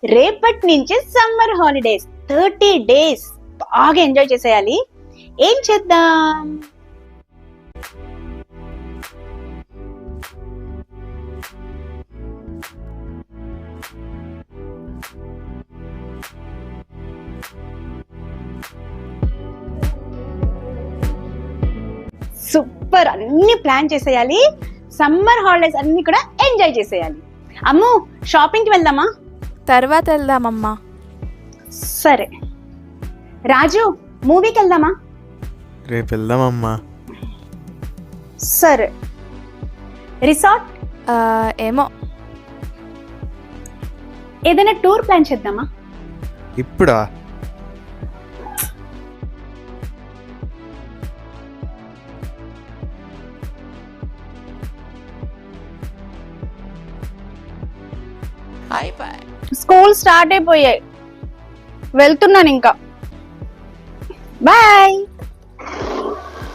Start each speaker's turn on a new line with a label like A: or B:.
A: రేపటి నుంచి summer holidays 30 days బాగా ఎంజాయ్ చేసేయాలి. ఏం చేద్దాం? సూపర్, అన్ని ప్లాన్ చేసేయాలి. సమ్మర్ హాలిడేస్ అన్ని కూడా ఎంజాయ్ చేసేయాలి. అమ్ము, షాపింగ్ కి వెళ్దామా?
B: తర్వాత వెళ్దామమ్మా.
A: సరే. రాజు, మూవీకి వెళ్దామా?
C: రేపు వెళ్దామమ్మా.
A: సరే. రిసార్ట్?
B: ఏమో.
A: ఏదైనా టూర్ ప్లాన్ చేద్దామా?
C: ఇప్పుడా?
A: స్కూల్ స్టార్ట్ అయిపోయాయి, వెళ్తున్నాను ఇంకా. బాయ్.